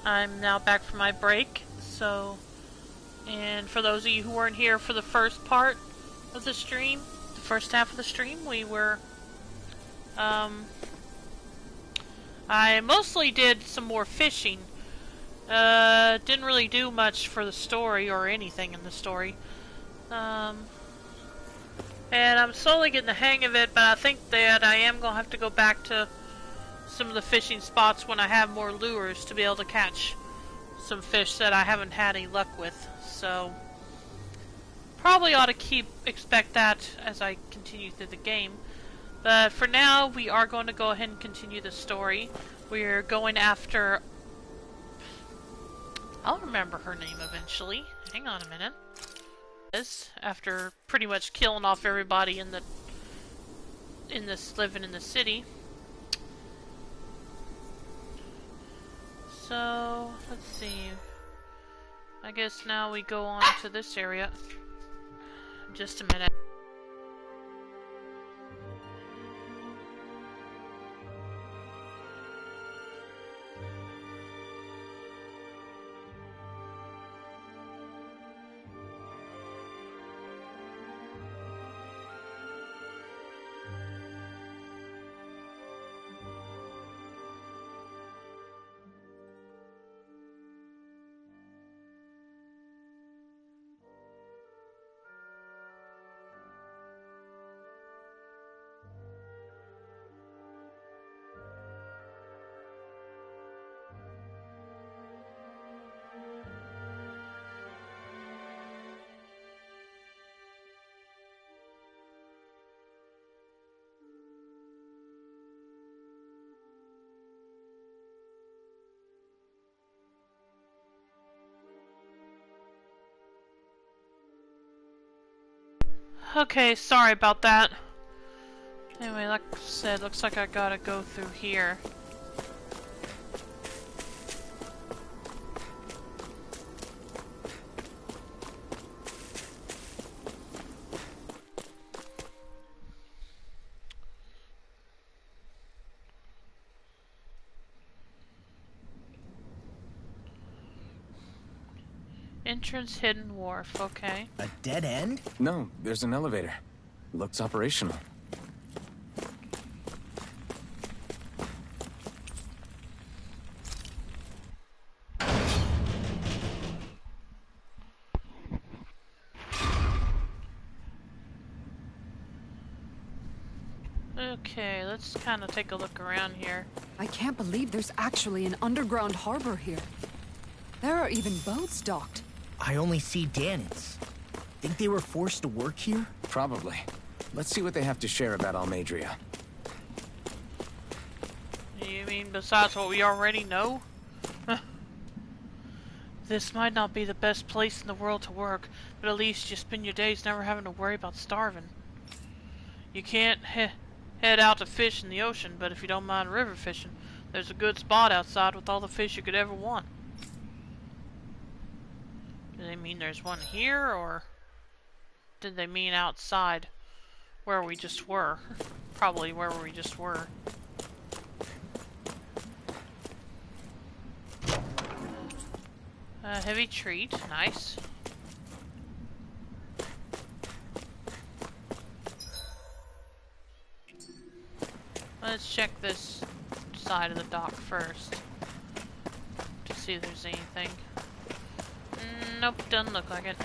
I'm now back from my break, and for those of you who weren't here for the first part of the stream, the first half of the stream, I mostly did some more fishing. Didn't really do much for the story or anything in the story. And I'm slowly getting the hang of it, but I think that I am going to have to go back to some of the fishing spots when I have more lures to be able to catch some fish that I haven't had any luck with. So, probably ought to expect that as I continue through the game. But for now, we are going to go ahead and continue the story. We're going after... I'll remember her name eventually. Hang on a minute. After pretty much killing off everybody living in the city. So, let's see. I guess now we go on to this area. Just a minute. Okay, sorry about that. Anyway, like I said, looks like I gotta go through here. Entrance hidden wharf, okay. A dead end? No, there's an elevator. Looks operational. Okay, let's kind of take a look around here. I can't believe there's actually an underground harbor here. There are even boats docked. I only see Danits. Think they were forced to work here? Probably. Let's see what they have to share about Almadria. You mean besides what we already know? This might not be the best place in the world to work, but at least you spend your days never having to worry about starving. You can't head out to fish in the ocean, but if you don't mind river fishing, there's a good spot outside with all the fish you could ever want. Do they mean there's one here, or did they mean outside where we just were? Probably where we just were. Heavy treat, nice. Let's check this side of the dock first to see if there's anything. Nope, doesn't look like it.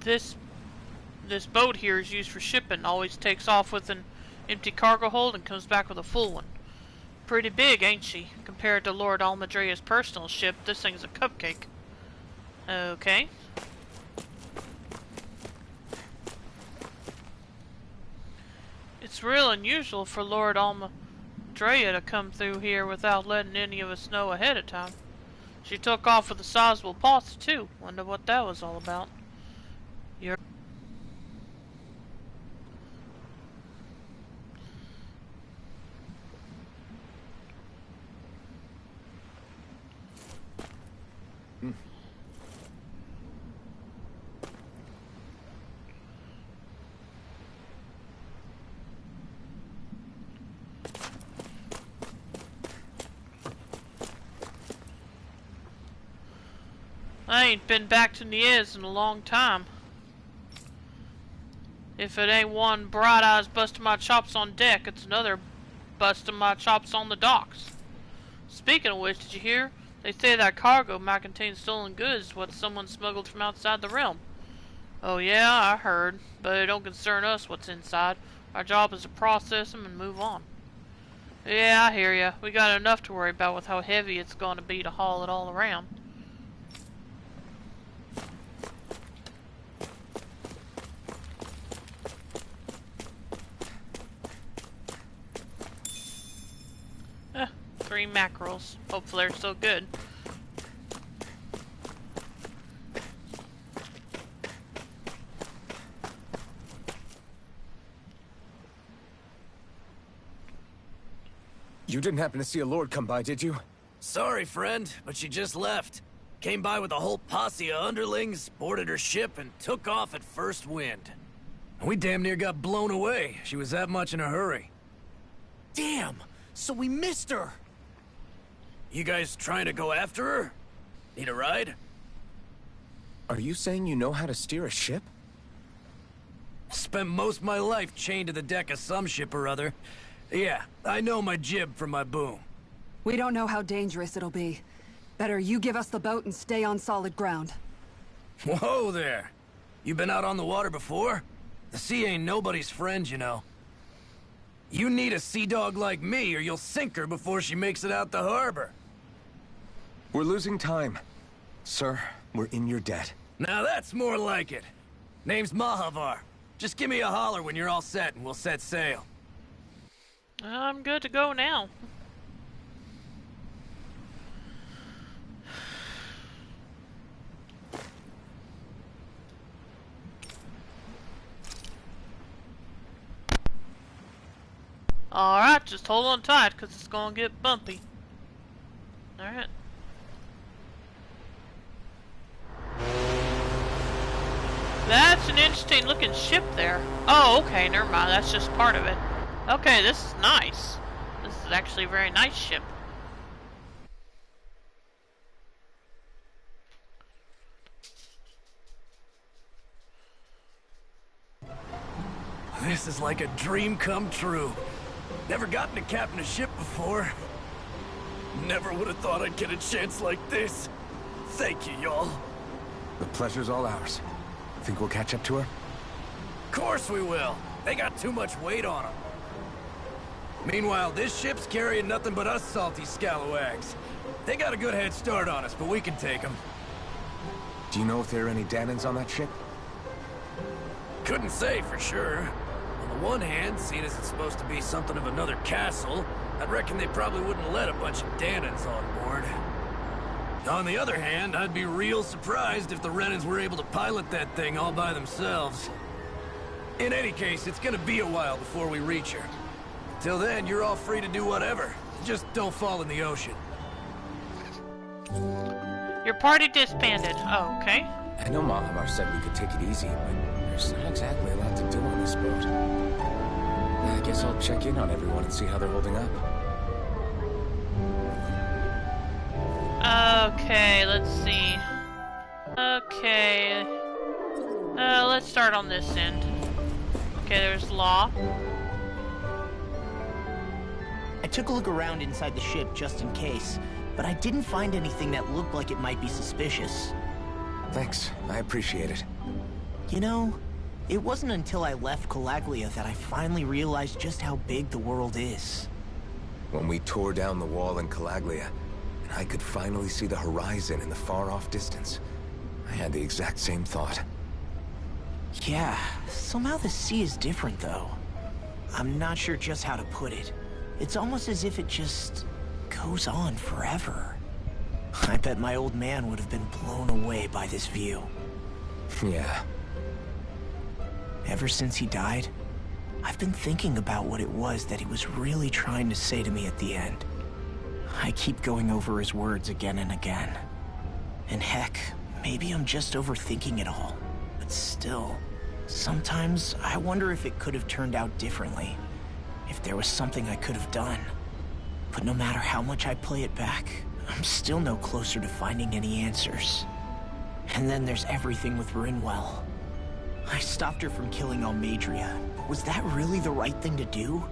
This boat here is used for shipping. Always takes off with an empty cargo hold and comes back with a full one. Pretty big, ain't she? Compared to Lord Almadria's personal ship, this thing's a cupcake. Okay. It's real unusual for Lord Almadria to come through here without letting any of us know ahead of time. She took off with a sizable parcel too. Wonder what that was all about. I ain't been back to Niez in a long time. If it ain't one bright eyes busting my chops on deck, it's another busting my chops on the docks. Speaking of which, did you hear? They say that cargo might contain stolen goods, what someone smuggled from outside the realm. Oh yeah, I heard, but it don't concern us what's inside. Our job is to process them and move on. Yeah, I hear ya. We got enough to worry about with how heavy it's going to be to haul it all around. Eh, 3 mackerels. Hopefully they're still good. You didn't happen to see a lord come by, did you? Sorry, friend, but she just left. Came by with a whole posse of underlings, boarded her ship, and took off at first wind. We damn near got blown away. She was that much in a hurry. Damn! So we missed her! You guys trying to go after her? Need a ride? Are you saying you know how to steer a ship? Spent most of my life chained to the deck of some ship or other. Yeah, I know my jib from my boom. We don't know how dangerous it'll be. Better you give us the boat and stay on solid ground. Whoa there! You been out on the water before? The sea ain't nobody's friend, you know. You need a sea dog like me, or you'll sink her before she makes it out the harbor. We're losing time. Sir, we're in your debt. Now that's more like it. Name's Mahavar. Just give me a holler when you're all set and we'll set sail. I'm good to go now. Alright, just hold on tight, because it's going to get bumpy. Alright. That's an interesting looking ship there. Oh, okay, never mind, that's just part of it. Okay, this is nice. This is actually a very nice ship. This is like a dream come true. Never gotten to captain a ship before. Never would have thought I'd get a chance like this. Thank you, y'all. The pleasure's all ours. Think we'll catch up to her? Course we will. They got too much weight on them. Meanwhile, this ship's carrying nothing but us salty scalawags. They got a good head start on us, but we can take them. Do you know if there are any Danans on that ship? Couldn't say for sure. On the one hand, seeing as it's supposed to be something of another castle, I'd reckon they probably wouldn't let a bunch of Danans on board. On the other hand, I'd be real surprised if the Renans were able to pilot that thing all by themselves. In any case, it's gonna be a while before we reach her. Till then, you're all free to do whatever. Just don't fall in the ocean. Your party disbanded. Oh, okay. I know Mahavar said we could take it easy, but there's not exactly a lot to do on this boat. I guess I'll check in on everyone and see how they're holding up. Okay, let's see. Okay. Let's start on this end. Okay, there's Law. I took a look around inside the ship just in case, but I didn't find anything that looked like it might be suspicious. Thanks, I appreciate it. You know, it wasn't until I left Calaglia that I finally realized just how big the world is. When we tore down the wall in Calaglia, and I could finally see the horizon in the far-off distance, I had the exact same thought. Yeah, somehow the sea is different though. I'm not sure just how to put it. It's almost as if it just goes on forever. I bet my old man would have been blown away by this view. Yeah. Ever since he died, I've been thinking about what it was that he was really trying to say to me at the end. I keep going over his words again and again. And heck, maybe I'm just overthinking it all. But still, sometimes I wonder if it could have turned out differently. If there was something I could have done. But no matter how much I play it back, I'm still no closer to finding any answers. And then there's everything with Rinwell. I stopped her from killing Almeidrea. Was that really the right thing to do?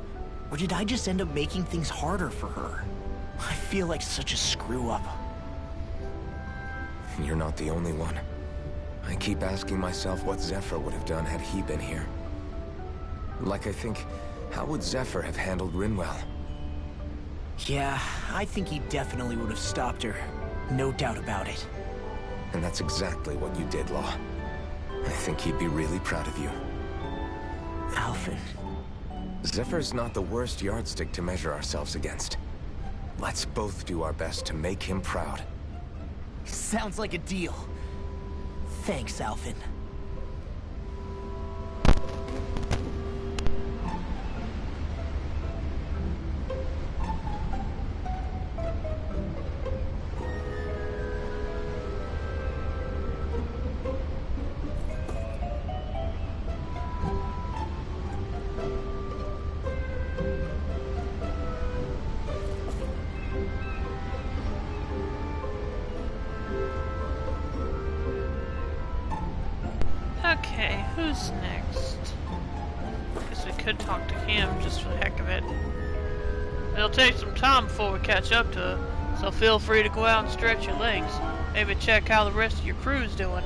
Or did I just end up making things harder for her? I feel like such a screw-up. You're not the only one. I keep asking myself what Zephyr would have done had he been here. Like I think, how would Zephyr have handled Rinwell? Yeah, I think he definitely would have stopped her. No doubt about it. And that's exactly what you did, Law. I think he'd be really proud of you. Alphen. Zephyr's not the worst yardstick to measure ourselves against. Let's both do our best to make him proud. Sounds like a deal. Thanks, Alphen. Okay, who's next? Guess we could talk to him just for the heck of it. It'll take some time before we catch up to her, so feel free to go out and stretch your legs. Maybe check how the rest of your crew's doing.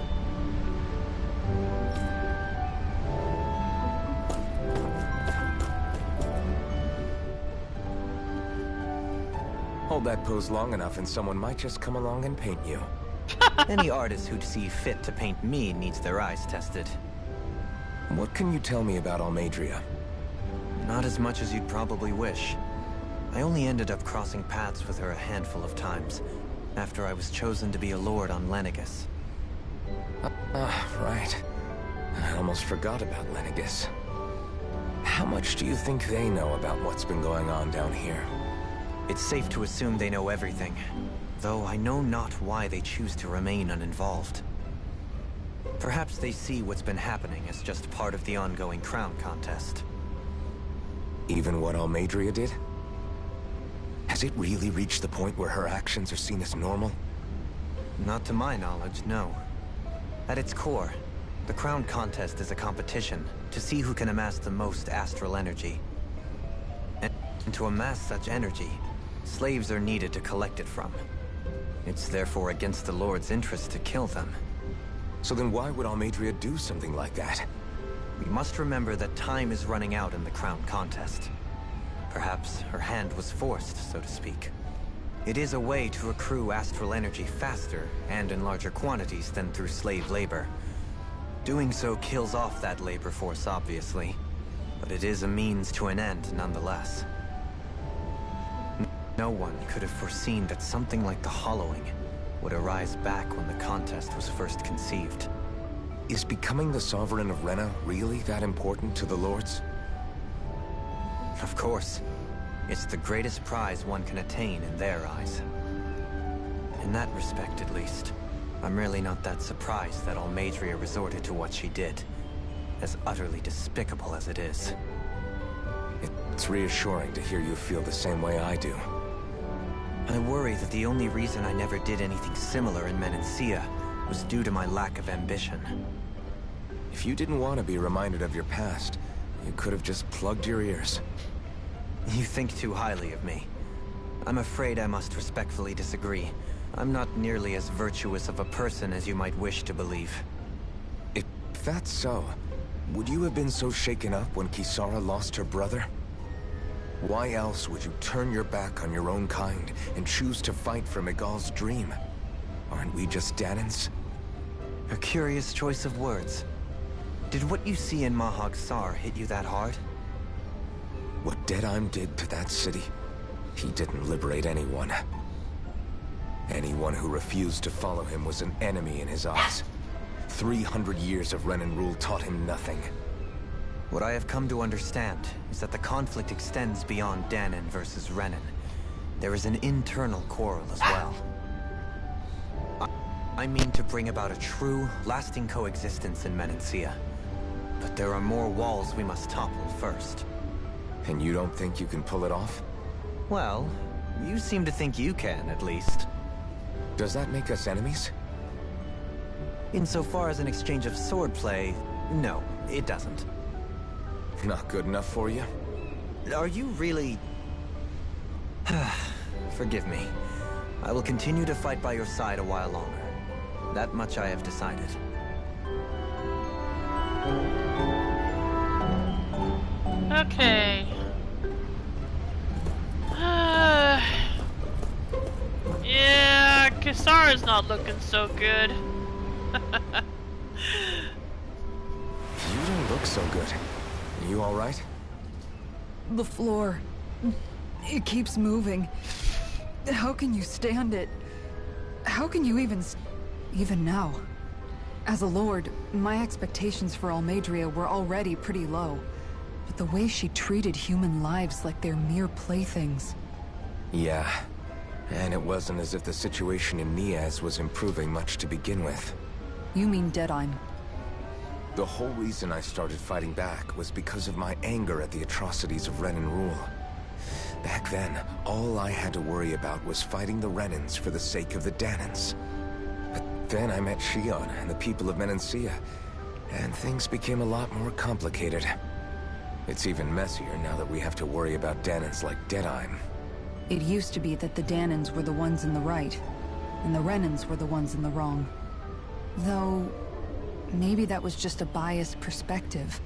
Hold that pose long enough and someone might just come along and paint you. Any artist who'd see fit to paint me needs their eyes tested. What can you tell me about Almeidrea? Not as much as you'd probably wish. I only ended up crossing paths with her a handful of times, after I was chosen to be a lord on Lenegis. Right. I almost forgot about Lenegis. How much do you think they know about what's been going on down here? It's safe to assume they know everything, though I know not why they choose to remain uninvolved. Perhaps they see what's been happening as just part of the ongoing crown contest. Even what Almeidrea did? Has it really reached the point where her actions are seen as normal? Not to my knowledge, no. At its core, the crown contest is a competition to see who can amass the most astral energy. And to amass such energy, slaves are needed to collect it from. It's therefore against the Lord's interest to kill them. So then why would Almeidrea do something like that? We must remember that time is running out in the crown contest. Perhaps her hand was forced, so to speak. It is a way to accrue astral energy faster and in larger quantities than through slave labor. Doing so kills off that labor force, obviously, but it is a means to an end nonetheless. No one could have foreseen that something like the Hollowing would arise back when the contest was first conceived. Is becoming the Sovereign of Rena really that important to the Lords? Of course. It's the greatest prize one can attain in their eyes. In that respect, at least, I'm really not that surprised that Almeidrea resorted to what she did, as utterly despicable as it is. It's reassuring to hear you feel the same way I do. I worry that the only reason I never did anything similar in Menancia was due to my lack of ambition. If you didn't want to be reminded of your past, you could have just plugged your ears. You think too highly of me. I'm afraid I must respectfully disagree. I'm not nearly as virtuous of a person as you might wish to believe. If that's so, would you have been so shaken up when Kisara lost her brother? Why else would you turn your back on your own kind and choose to fight for Miguel's dream? Aren't we just Danans? A curious choice of words. Did what you see in Mahag Saar hit you that hard? What Deadheim did to that city, he didn't liberate anyone. Anyone who refused to follow him was an enemy in his eyes. 300 years of Renan rule taught him nothing. What I have come to understand is that the conflict extends beyond Danan versus Renan. There is an internal quarrel as well. I mean to bring about a true, lasting coexistence in Menancia. But there are more walls we must topple first. And you don't think you can pull it off? Well, you seem to think you can, at least. Does that make us enemies? Insofar as an exchange of swordplay, no, it doesn't. Not good enough for you? Are you really... Forgive me. I will continue to fight by your side a while longer. That much I have decided. Okay. Yeah, Kisara's not looking so good. You don't look so good. You alright? The floor. It keeps moving. How can you stand it? How can you even now? As a lord, my expectations for Almeidrea were already pretty low. But the way she treated human lives like they're mere playthings. Yeah. And it wasn't as if the situation in Niaz was improving much to begin with. You mean Deadheim? The whole reason I started fighting back was because of my anger at the atrocities of Renan rule. Back then, all I had to worry about was fighting the Renans for the sake of the Dahnans. But then I met Shion and the people of Menancia, and things became a lot more complicated. It's even messier now that we have to worry about Dahnans like Deadheim. It used to be that the Dahnans were the ones in the right, and the Renans were the ones in the wrong. Though, maybe that was just a biased perspective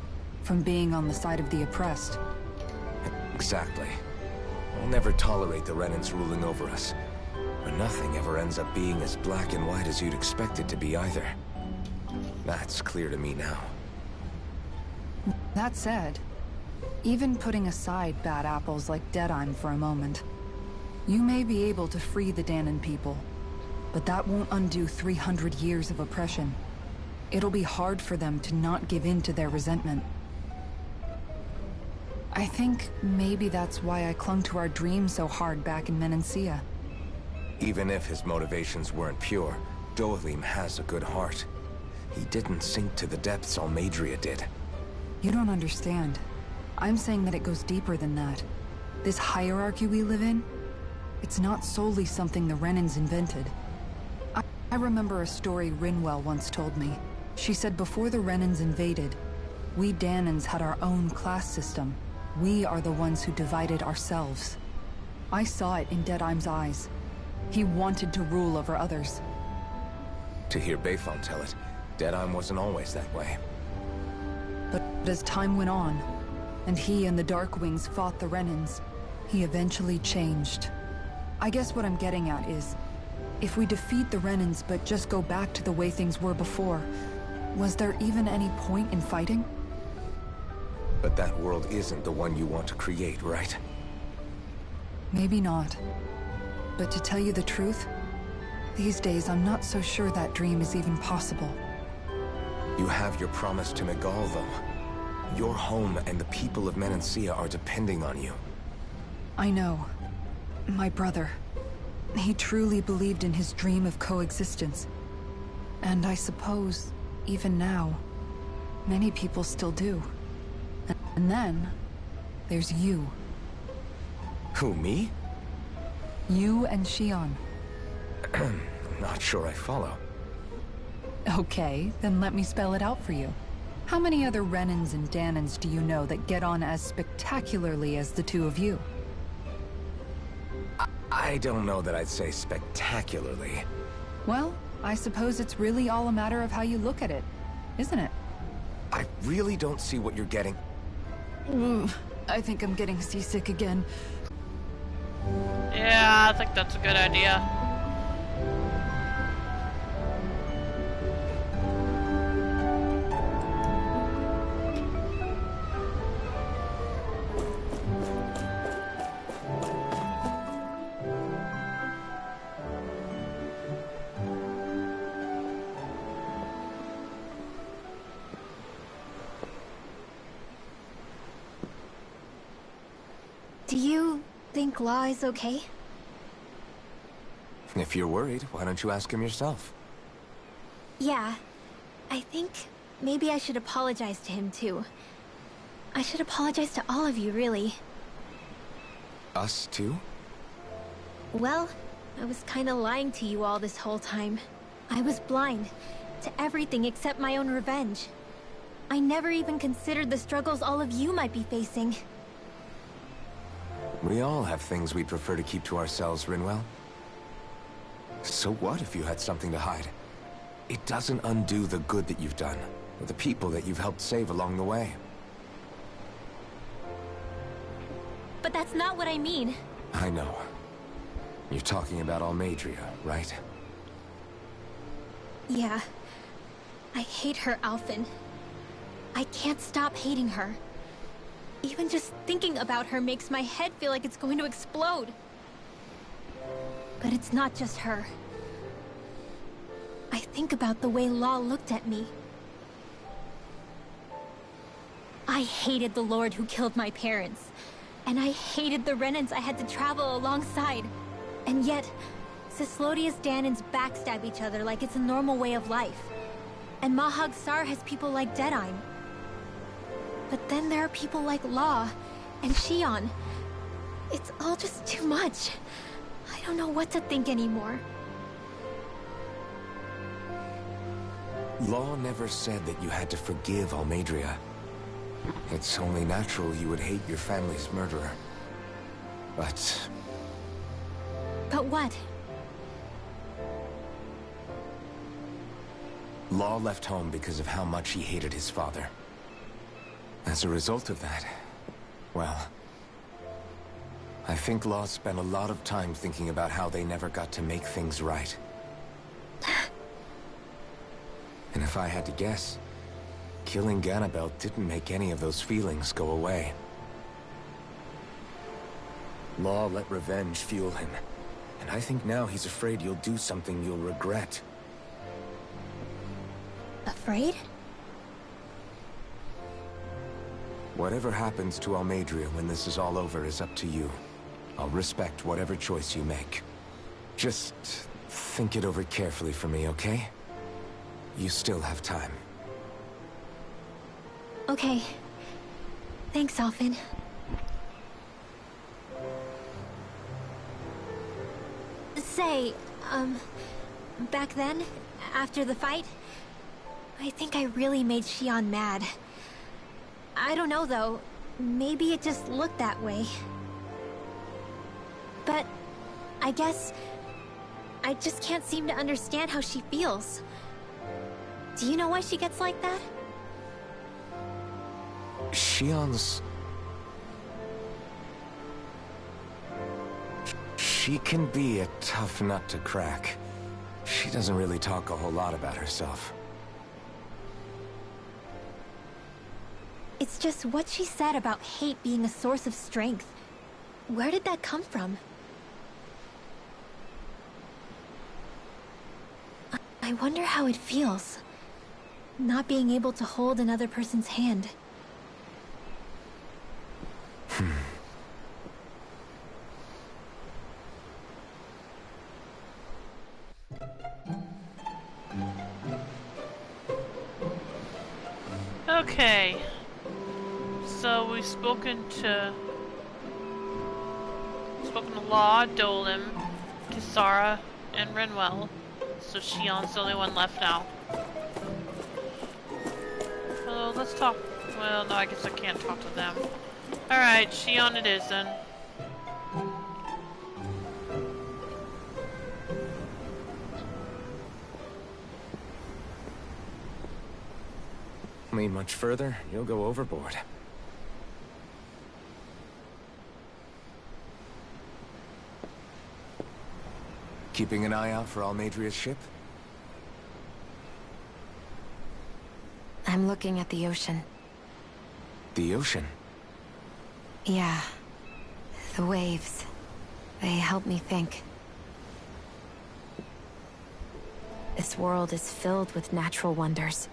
from being on the side of the oppressed. Exactly. I'll never tolerate the Renans ruling over us. But nothing ever ends up being as black and white as you'd expect it to be either. That's clear to me now. That said, even putting aside bad apples like Deadheim for a moment, you may be able to free the Dahnan people, but that won't undo 300 years of oppression. It'll be hard for them to not give in to their resentment. I think maybe that's why I clung to our dream so hard back in Menancia. Even if his motivations weren't pure, Dohalim has a good heart. He didn't sink to the depths Almeidrea did. You don't understand. I'm saying that it goes deeper than that. This hierarchy we live in, it's not solely something the Renans invented. I remember a story Rinwell once told me. She said before the Renans invaded, we Dahnans had our own class system. We are the ones who divided ourselves. I saw it in Deadheim's eyes. He wanted to rule over others. To hear Bayfon tell it, Deadheim wasn't always that way. But as time went on, and he and the Darkwings fought the Renans, he eventually changed. I guess what I'm getting at is, if we defeat the Renans but just go back to the way things were before, was there even any point in fighting? But that world isn't the one you want to create, right? Maybe not. But to tell you the truth, these days I'm not so sure that dream is even possible. You have your promise to Megal, though. Your home and the people of Menancia are depending on you. I know. My brother. He truly believed in his dream of coexistence. And I suppose, even now, many people still do. And then, there's you. Who, me? You and Shion. Not sure I follow. Okay, then let me spell it out for you. How many other Renans and Dahnans do you know that get on as spectacularly as the two of you? I don't know that I'd say spectacularly. Well, I suppose it's really all a matter of how you look at it, isn't it? I really don't see what you're getting. I think I'm getting seasick again. Yeah, I think that's a good idea. Do you think Law is okay? If you're worried, why don't you ask him yourself? Yeah. I think maybe I should apologize to him too. I should apologize to all of you, really. Us too? Well, I was kinda lying to you all this whole time. I was blind to everything except my own revenge. I never even considered the struggles all of you might be facing. We all have things we'd prefer to keep to ourselves, Rinwell. So what if you had something to hide? It doesn't undo the good that you've done, or the people that you've helped save along the way. But that's not what I mean. I know. You're talking about Almeidrea, right? Yeah. I hate her, Alphen. I can't stop hating her. Even just thinking about her makes my head feel like it's going to explode. But it's not just her. I think about the way Law looked at me. I hated the Lord who killed my parents. And I hated the Renans I had to travel alongside. And yet, Cyslodia's Dahnans backstab each other like it's a normal way of life. And Mahag Saar has people like Deadeye. But then there are people like Law and Shionne. It's all just too much. I don't know what to think anymore. Law never said that you had to forgive Almeidrea. It's only natural you would hate your family's murderer. But... But what? Law left home because of how much he hated his father. As a result of that, well... I think Law spent a lot of time thinking about how they never got to make things right. And if I had to guess, killing Ganabel didn't make any of those feelings go away. Law let revenge fuel him, and I think now he's afraid you'll do something you'll regret. Afraid? Whatever happens to Almeidrea when this is all over is up to you. I'll respect whatever choice you make. Just think it over carefully for me, okay? You still have time. Okay. Thanks, Alphen. Say, back then, after the fight, I think I really made Shionne mad. I don't know, though. Maybe it just looked that way. But I guess I just can't seem to understand how she feels. Do you know why she gets like that? Shionne's... She can be a tough nut to crack. She doesn't really talk a whole lot about herself. It's just what she said about hate being a source of strength. Where did that come from? I wonder how it feels, not being able to hold another person's hand. Okay. So we've spoken to Law, Dolim, Kisara, and Rinwell. So Shionne's the only one left now. Well, let's talk. Well, no, I guess I can't talk to them. Alright, Shionne it is then. Me much further, you'll go overboard. Keeping an eye out for Almeidrea's ship? I'm looking at the ocean. The ocean? Yeah. The waves. They help me think. This world is filled with natural wonders.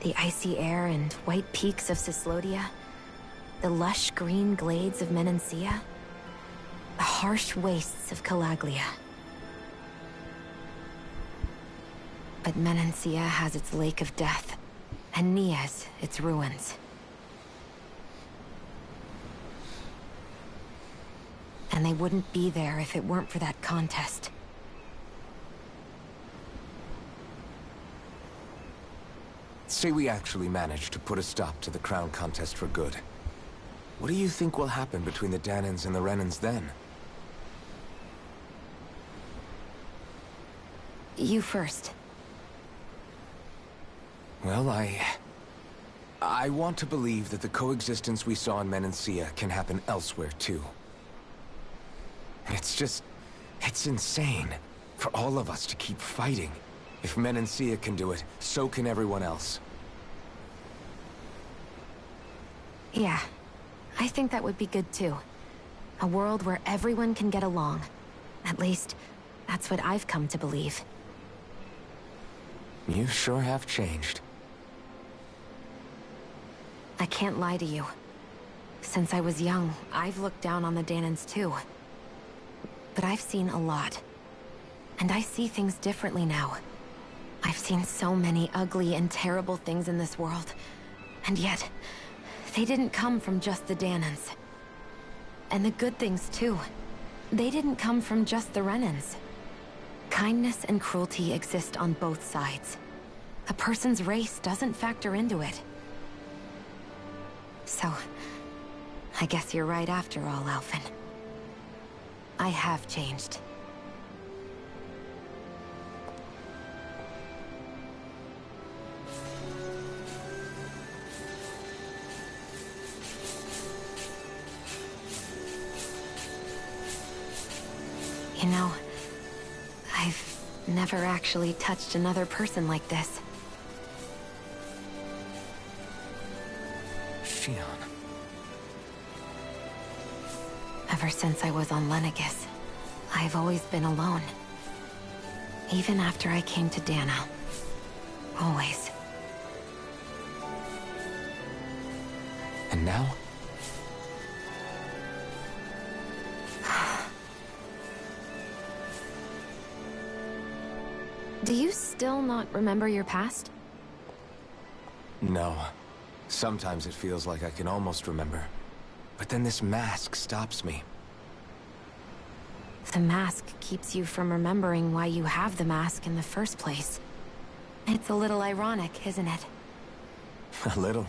The icy air and white peaks of Cyslodia. The lush green glades of Menancia. The harsh wastes of Calaglia. But Menancia has its Lake of Death, and Nias its ruins. And they wouldn't be there if it weren't for that contest. say we actually manage to put a stop to the crown contest for good. What do you think will happen between the Dahnans and the Renans then? You first. Well, I want to believe that the coexistence we saw in Menancia can happen elsewhere, too. It's insane for all of us to keep fighting. If Menancia can do it, so can everyone else. Yeah, I think that would be good too. A world where everyone can get along. At least, that's what I've come to believe. You sure have changed. I can't lie to you. Since I was young, I've looked down on the Dahnans too. But I've seen a lot. And I see things differently now. I've seen so many ugly and terrible things in this world. And yet, they didn't come from just the Dahnans. And the good things too. They didn't come from just the Renans. Kindness and cruelty exist on both sides. A person's race doesn't factor into it. So, I guess you're right after all, Alphen. I have changed. You know, I've never actually touched another person like this. Shionne. Ever since I was on Lenegis, I've always been alone. Even after I came to Dahna. Always. And now? Do you still not remember your past? No. Sometimes it feels like I can almost remember. But then this mask stops me. The mask keeps you from remembering why you have the mask in the first place. It's a little ironic, isn't it? A little.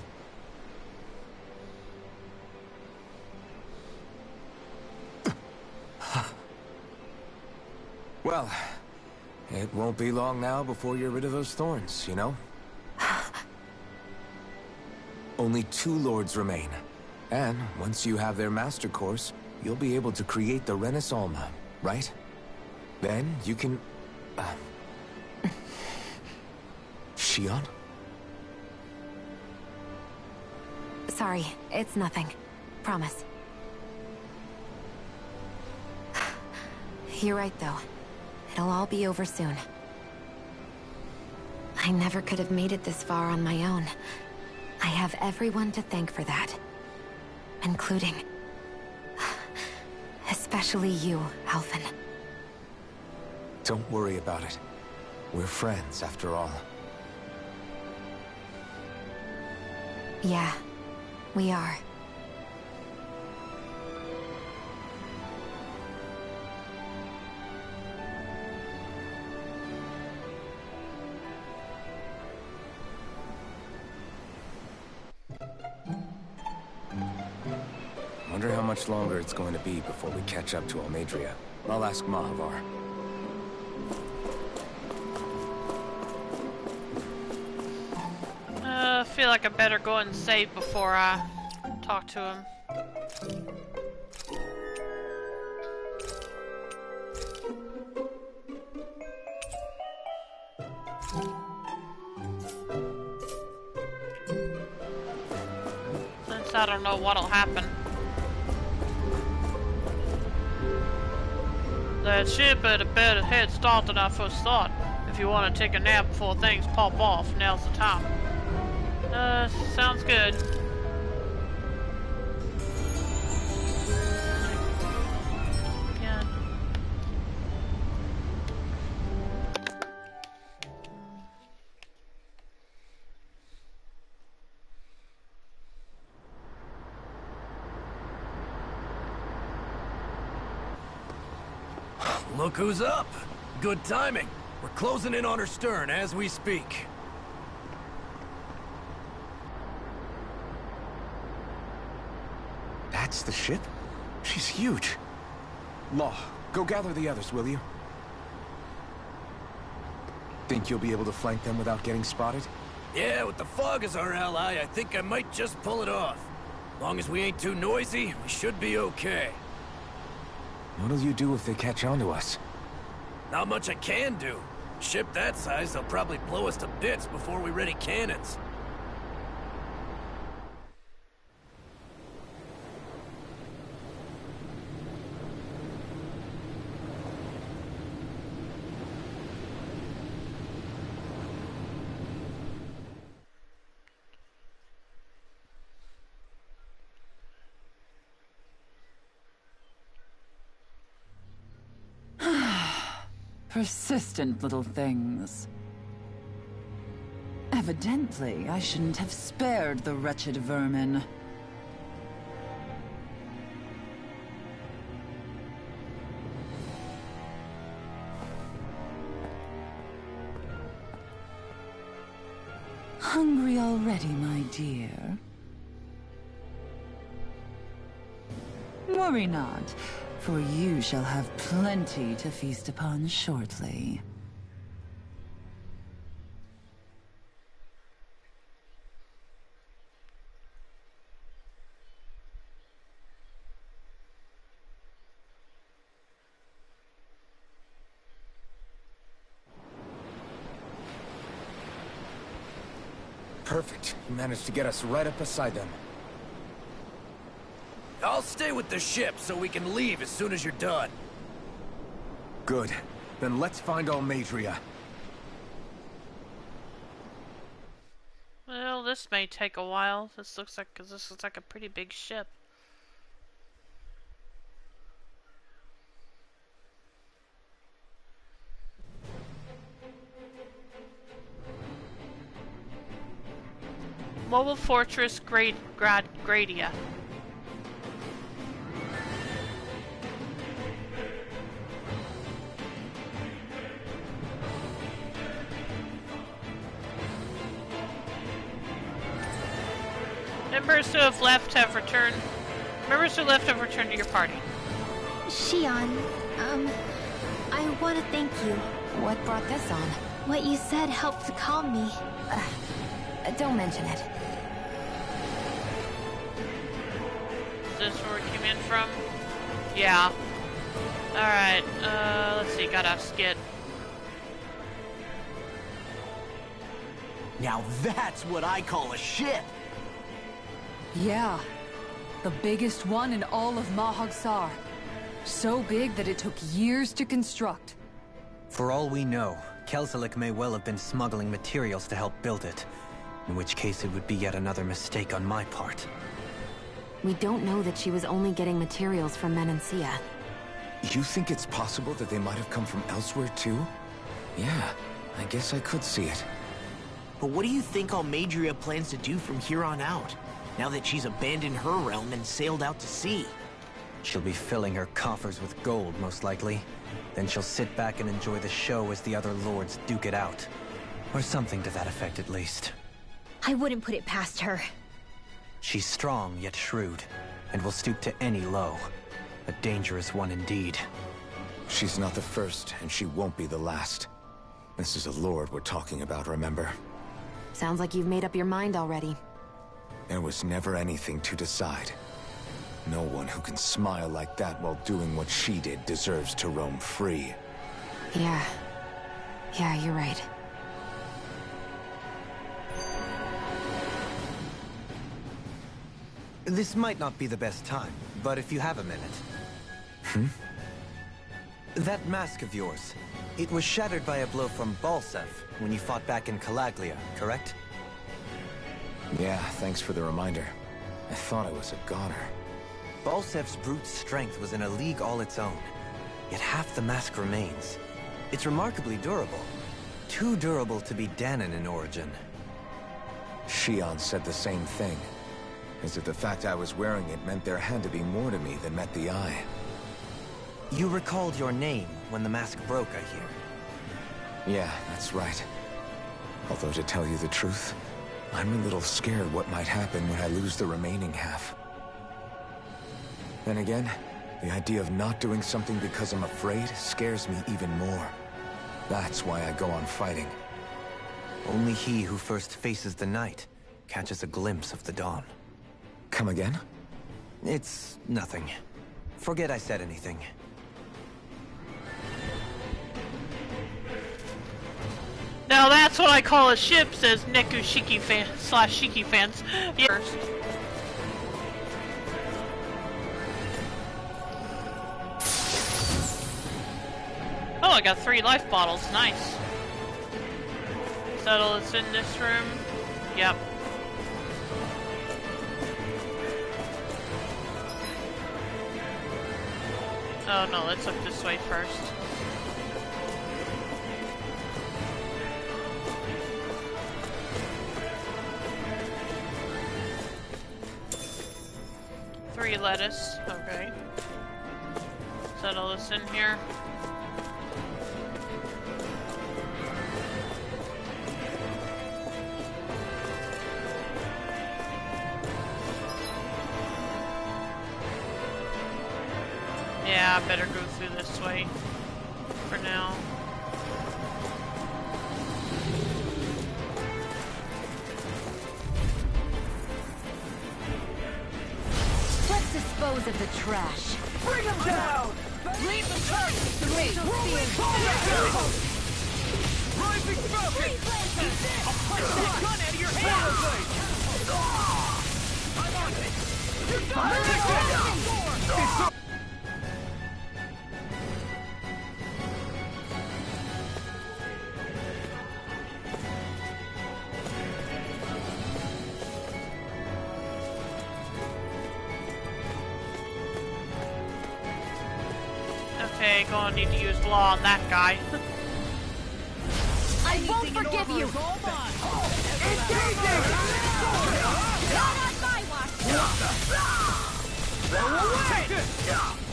Well, it won't be long now before you're rid of those thorns, you know? Only 2 lords remain. And once you have their master course, you'll be able to create the Renis Alma, right? Then you can... Shionne? Sorry, it's nothing. Promise. You're right, though. It'll all be over soon. I never could have made it this far on my own. I have everyone to thank for that. Including... especially you, Alphen. Don't worry about it. We're friends, after all. Yeah, we are. Wonder how much longer it's going to be before we catch up to Almeidrea. I'll ask Mahavar. I feel like I better go and save before I talk to him. Since I don't know what'll happen. That ship had a better head start than I first thought. If you want to take a nap before things pop off, now's the time. Sounds good. Yeah. Look who's up! Good timing. We're closing in on her stern as we speak. That's the ship? She's huge. Law, go gather the others, will you? Think you'll be able to flank them without getting spotted? Yeah, with the fog as our ally, I think I might just pull it off. Long as we ain't too noisy, we should be okay. What'll you do if they catch on to us? Not much I can do. Ship that size, they'll probably blow us to bits before we ready cannons. Persistent little things. Evidently, I shouldn't have spared the wretched vermin. Hungry already, my dear? Worry not, for you shall have plenty to feast upon shortly. Perfect. You managed to get us right up beside them. I'll stay with the ship so we can leave as soon as you're done. Good. Then let's find Almeidrea. Well, this may take a while. This looks like a pretty big ship. Mobile Fortress Gradia. Members who have left have returned. Members who left have returned to your party. Shion, I want to thank you. What brought this on? What you said helped to calm me. Don't mention it. Is this where we came in from? Yeah. Alright, let's see, got a skit. Now that's what I call a ship! Yeah. The biggest one in all of Mahag-Saar. So big that it took years to construct. For all we know, Kelzelik may well have been smuggling materials to help build it. In which case it would be yet another mistake on my part. We don't know that she was only getting materials from Menancia. You think it's possible that they might have come from elsewhere too? Yeah, I guess I could see it. But what do you think Almeidrea plans to do from here on out, now that she's abandoned her realm and sailed out to sea? She'll be filling her coffers with gold, most likely. Then she'll sit back and enjoy the show as the other lords duke it out. Or something to that effect, at least. I wouldn't put it past her. She's strong, yet shrewd, and will stoop to any low. A dangerous one indeed. She's not the first, and she won't be the last. This is a lord we're talking about, remember? Sounds like you've made up your mind already. There was never anything to decide. No one who can smile like that while doing what she did deserves to roam free. Yeah, you're right. This might not be the best time, but if you have a minute. That mask of yours, it was shattered by a blow from Balseph when you fought back in Calaglia, correct? Yeah, thanks for the reminder. I thought I was a goner. Balsef's brute strength was in a league all its own, yet half the mask remains. It's remarkably durable. Too durable to be Dahnan in origin. Shion said the same thing. As if the fact I was wearing it meant there had to be more to me than met the eye. You recalled your name when the mask broke, I hear. Yeah, that's right. Although to tell you the truth, I'm a little scared what might happen when I lose the remaining half. Then again, the idea of not doing something because I'm afraid scares me even more. That's why I go on fighting. Only he who first faces the night catches a glimpse of the dawn. Come again? It's nothing. Forget I said anything. Now that's what I call a ship, says Neku Shiki fan / Shiki fans. First. Oh, I got 3 life bottles. Nice. Settle this in this room. Yep. Oh no, let's look this way first. Three lettuce, okay. Settle this in here. Yeah, I better go through this way for now. Let's dispose of the trash. Bring him down! Leave the target to me! Rising Falcon! I'll punch that gun out of your hand! I'm on it! You're done! Take that down! Okay, gonna need to use law on that guy. I won't forgive you! Not on my watch!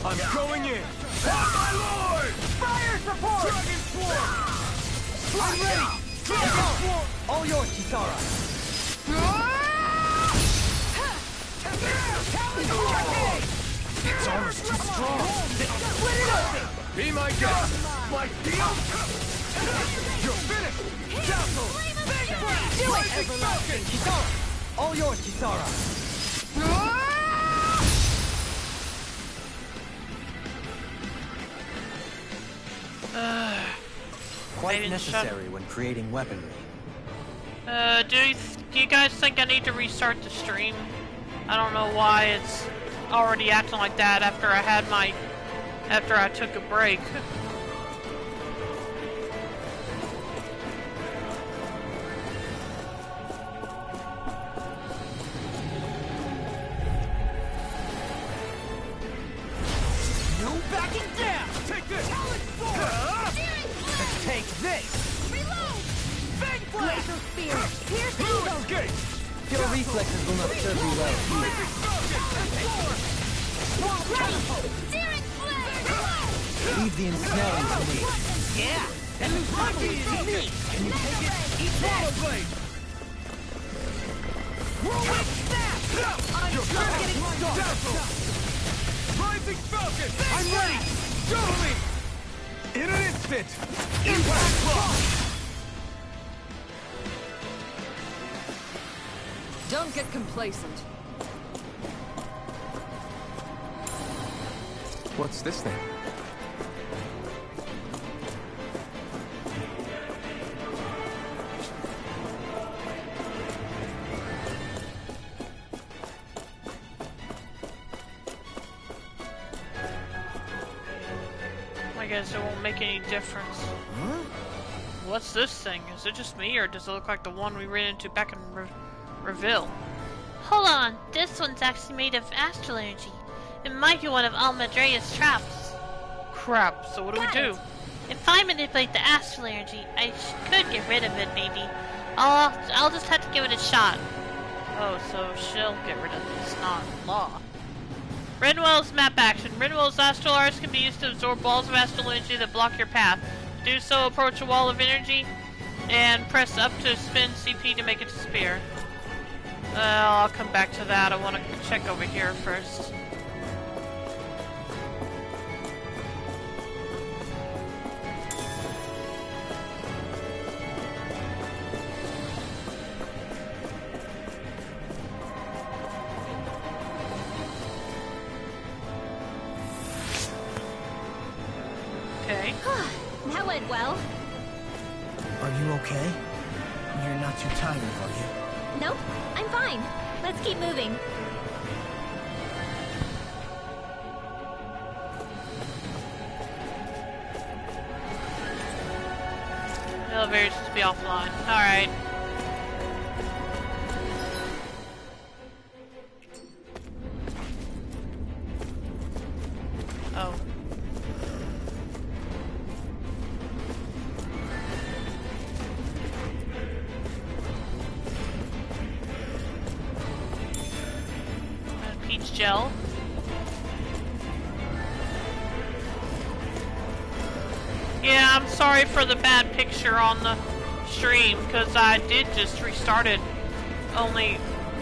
I'm going in! Oh my lord! Fire support! Dragon Swarm! I'm ready! Dragon Swarm! All yours, Kisara! It's almost too strong! Split it open! Be my guest! My deal? You're finished! Castle! Do it, Everlasting! Kisara! All yours, Kisara! Quite necessary when creating weaponry. Do you guys think I need to restart the stream? I don't know why it's already acting like that after I took a break. No backing down! Take this! Let's take this! Reload! Fang Blast! Laser spear! Pierce evil! Escape! Your reflexes will not serve you well. Rising Falcon! Searing flame! Leave the ensnaring to me. Yeah! And lose my beat to me! Can you take it? Eat that! Blade! Whirlwind snap! You're just getting started! Rising Falcon! I'm ready! Show me! In an instant! Impact block! Don't get complacent. What's this thing? I guess it won't make any difference. Huh? What's this thing? Is it just me, or does it look like the one we ran into back in Reville? Hold on, this one's actually made of astral energy. It might be one of Almadrea's traps. Crap, so what do we do? If I manipulate the astral energy, I could get rid of it, maybe. I'll just have to give it a shot. Oh, so she'll get rid of it. It's not law. Rinwell's map action. Rinwell's astral arts can be used to absorb balls of astral energy that block your path. To do so, approach a wall of energy and press up to spin CP to make it disappear. I'll come back to that. I want to check over here first. Okay. That went well. Are you okay? You're not too tired, are you? Nope, I'm fine. Let's keep moving. The elevator's supposed to be offline. Alright. Oh. Peach gel. Yeah, I'm sorry for the bad picture on the stream, because I did just restart it only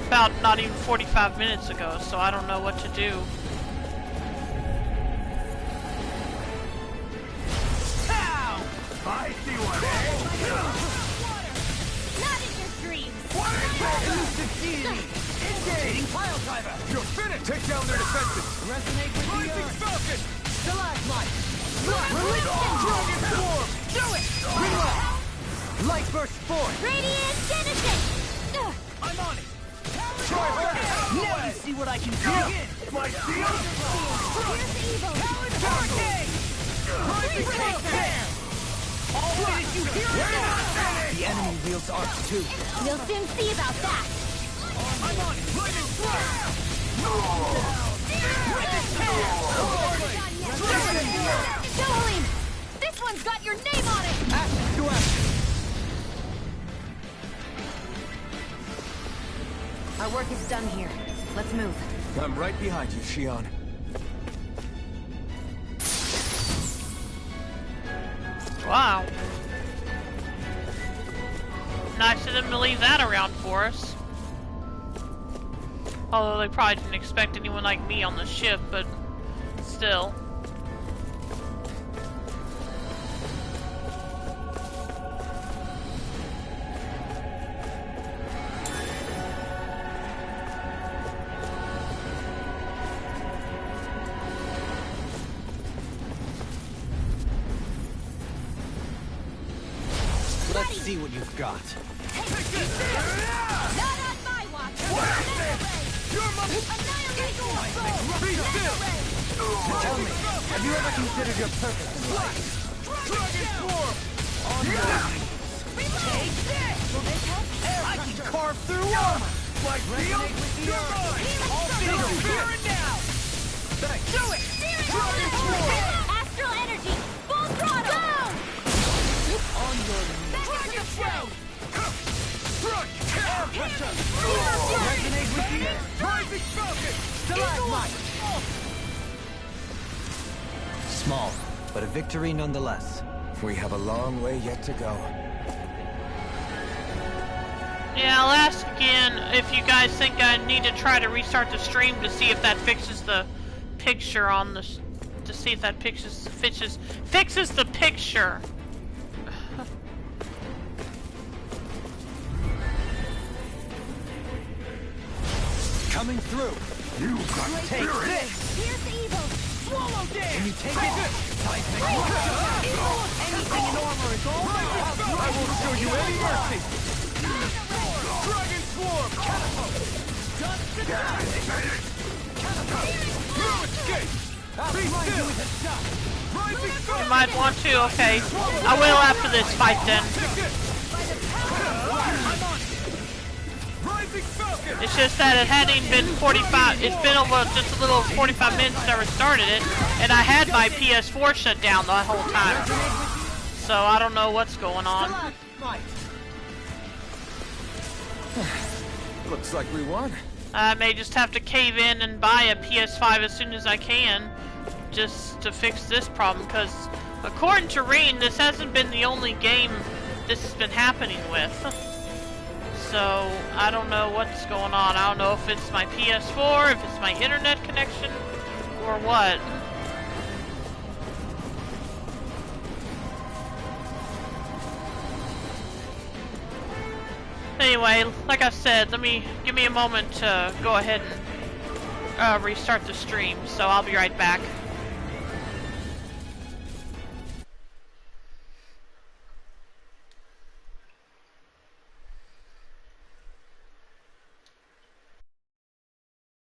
about not even 45 minutes ago, so I don't know what to do. I see what Not in your dreams! Indicating pile driver! You're finished! Take down their defenses! Resonate with the Rising earth! Falcon! Stalagmite! Release Dragon Swarm! Do it! Reload! Light burst forth! Radiant Genesis! I'm on it! Try that! Now you see what I can do! My shield! Here's the evil! Hurricane! Rising Falcon! All right, you hear it? The enemy wields arcs too. We'll soon see about that! I'm on it! Lightning strike! Jolene! This one's got your name on it! Action to action! Our work is done here. Let's move. I'm right behind you, Shion. Wow. Nice of them to leave that around for us. Although they probably didn't expect anyone like me on the ship, but still. Let's see what you've got. Not on my watch! Annihilate your Tell me, have you ever considered your purpose in life? Dragon Swarm! Take this! I can carve through armor! My shield! You're mine! All figures here and now! Do it! Dragon Swarm! Astral energy! Full throttle! Go! On your knees! Dragon Swarm! Air pressure! Resonate with the earth! Rising Falcon! Stalagmite! Small, but a victory nonetheless. We have a long way yet to go. Yeah, I'll ask again if you guys think I need to try to restart the stream to see if that fixes the picture on the... to see if that fixes the picture. Coming through. You got Take this! Here's the evil! Swallow Can dance! you take it? Anything in armor is all right! I won't show you any mercy! Dragon Swarm! Just the time! No escape! Be still! Rising You Falcon! might want to, okay. I will after this fight then. Rising Falcon! It's just that it hadn't even been 45, it's been over just a little 45 minutes since I restarted it, and I had my PS4 shut down the whole time. So I don't know what's going on. Looks like we won. I may just have to cave in and buy a PS5 as soon as I can, just to fix this problem, because according to Reen, this hasn't been the only game this has been happening with. So, I don't know what's going on. I don't know if it's my PS4, if it's my internet connection, or what. Anyway, like I said, give me a moment to go ahead and restart the stream, so I'll be right back.